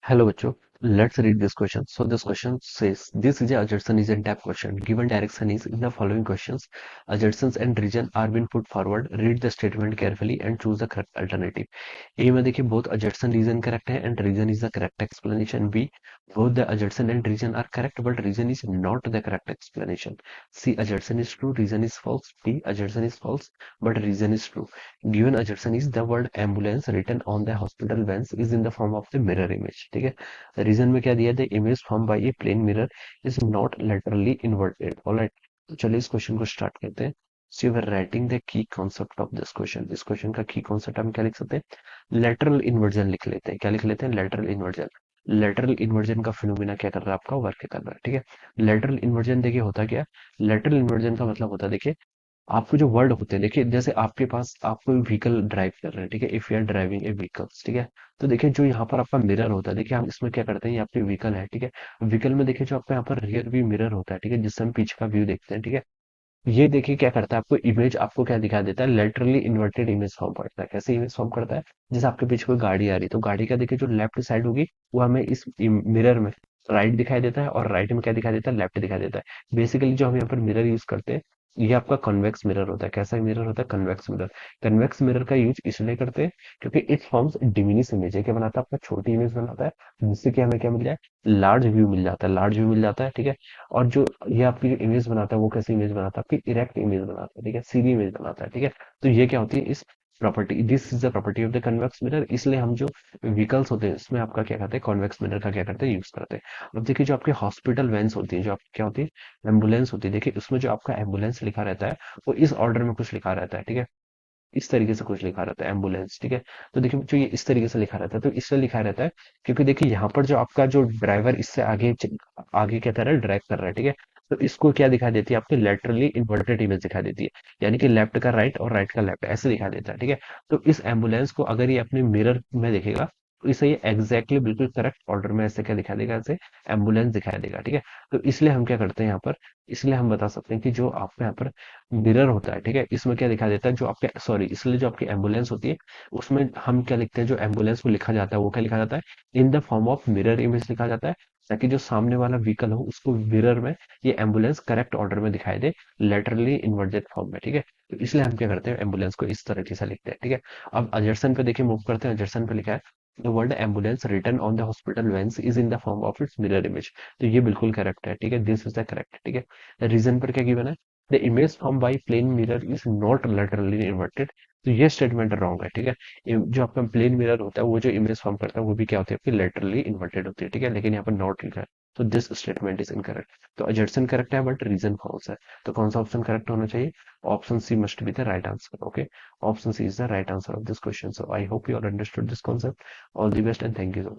Hello, Bacho. Let's read this question. So this question says, this is a adjacent is a tap question. Given direction is in the following questions. Adjacents and region are being put forward. Read the statement carefully and choose the correct alternative. A में देखिए both adjacent region correct है and region is the correct explanation. B, both the adjacent and region are correct but region is not the correct explanation. C, adjacent is true, region is false. D, adjacent is false but region is true. Given adjacent is the word ambulance written on the hospital vans is in the form of the mirror image. ठीक है, reason में क्या दिया, the image form by a plane mirror is not laterally inverted. Alright, तो चलिए इस question को start करते हैं. So you are writing the key concept of this question. इस क्वेश्चन का की कॉन्सेप्ट हम क्या लिख सकते हैं? लेटरल इन्वर्जन लिख लेते हैं. क्या लिख लेते हैं? Lateral inversion. लेटरल इन्वर्जन का फिनोमिना क्या कर रहा है? आपका वर्क कर रहा है. ठीक है, लेटरल इन्वर्जन देखिए होता क्या है. लेटरल इन्वर्जन का मतलब होता है, देखिए आपको जो वर्ड होते हैं, देखिए जैसे आपके पास आप कोई व्हीकल ड्राइव कर रहे हैं, ठीक है, if you are driving a vehicles, ठीक है, तो देखिए जो यहाँ पर आपका मिरर होता है, देखिए हम इसमें क्या करते हैं, ये आपकी व्हीकल है, ठीक है, व्हीकल में देखिए जो आपका यहाँ पर रियर व्यू मिरर होता है, ठीक है, जिससे हम पीछे का व्यू देखते हैं, ठीक है, ये देखिए क्या करता है, आपको इमेज आपको क्या दिखा देता है, लेटरली इन्वर्टेड इमेज फॉर्म करता है. कैसे इमेज फॉर्म करता है? जैसे आपके पीछे कोई गाड़ी आ रही है, तो गाड़ी का देखिए जो लेफ्ट साइड होगी वो हमें इस मिरर में राइट दिखाई देता है, और राइट में क्या दिखाई देता है? लेफ्ट दिखाई देता है. बेसिकली जो हम यहाँ पर मिरर यूज करते हैं, ये आपका कन्वेक्स मिरर होता है. कैसा मिरर होता है? Convex mirror. कन्वेक्स मिरर का यूज इसलिए करते हैं क्योंकि इट फॉर्म्स डिमिनिश इमेज है. क्या बनाता है? आपका छोटी इमेज बनाता है, जिससे कि हमें क्या मिल जाए? लार्ज व्यू मिल जाता है. लार्ज व्यू मिल जाता है, ठीक है. और जो ये आपकी जो इमेज बनाता है वो कैसी इमेज बनाता है? आपकी इरेक्ट इमेज बनाता है, ठीक है, सीधी इमेज बनाता है, ठीक है. तो ये क्या होती है? इस property, this is the property of the convex mirror. इसलिए हम जो व्हीकल्स होते हैं उसमें आपका क्या करते हैं? कॉन्वेक्स मिरर का क्या करते हैं? यूज करते हैं. अब देखिए जो आपके हॉस्पिटल वैन्स होती है, जो आपकी क्या होती है? एम्बुलेंस होती है. देखिए उसमें जो आपका एम्बुलेंस लिखा रहता है वो इस ऑर्डर में कुछ लिखा रहता है, ठीक है, इस तरीके से कुछ लिखा रहता है एम्बुलेंस, ठीक है. तो देखिए जो ये इस तरीके से लिखा रहता है, तो इसलिए लिखा रहता है क्योंकि देखिए यहाँ पर जो आपका जो ड्राइवर इससे आगे आगे क्या कर रहा है? ड्राइव कर रहा है, ठीक है. तो इसको क्या दिखा देती है? आपकी लेटरली इन्वर्टेड इमेज दिखा देती है, यानी कि लेफ्ट का राइट और राइट का लेफ्ट ऐसे दिखा देता है, ठीक है. तो इस एम्बुलेंस को अगर ये अपने मिरर में देखेगा तो इसे ये एग्जैक्टली बिल्कुल करेक्ट ऑर्डर में ऐसे क्या दिखा देगा? ऐसे एम्बुलेंस दिखाई देगा, ठीक है. तो इसलिए हम क्या करते हैं यहाँ पर, इसलिए हम बता सकते हैं कि जो आपका यहाँ पर मिरर होता है, ठीक है, इसमें क्या दिखा देता है? जो आपके सॉरी, इसलिए जो आपकी एम्बुलेंस होती है उसमें हम क्या लिखते हैं? जो एम्बुलेंस में लिखा जाता है वो क्या लिखा जाता है? इन the form of mirror image लिखा जाता है, ताकि जो सामने वाला व्हीकल हो उसको मिरर में ये एम्बुलेंस करेक्ट ऑर्डर में दिखाई दे, लेटरली इन्वर्टेड फॉर्म में, ठीक है. तो इसलिए हम क्या करते हैं? एम्बुलेंस को इस तरीके से लिखते हैं, ठीक है. अब अजर्सन पे देखिए मूव करते हैं. अजर्सन पे लिखा है the word ambulance written on the hospital vans is in the form of its mirror image. तो ये बिल्कुल करेक्ट है, ठीक है, दिस इज द करेक्ट, ठीक है. रीजन पर क्या गिवन है? The image from by plane mirror is not laterally inverted. तो ये स्टेटमेंट रॉन्ग है, ठीक है. जो आपका प्लेन मिरर होता है वो जो इमेज फॉर्म करता है वो भी क्या होती है? आपकी लेटरली इन्वर्टेड होती है, ठीक है, लेकिन यहाँ पर नॉट लिखा है. तो दिस स्टेटमेंट इज इनकरेक्ट. तो अजर्सन करेक्ट है बट रीजन फॉल्स है. तो कौन सा ऑप्शन करेक्ट होना चाहिए? Option C must be the right answer. Okay, option C is the right answer of this question. So I hope you are understood this concept. All the best and thank you.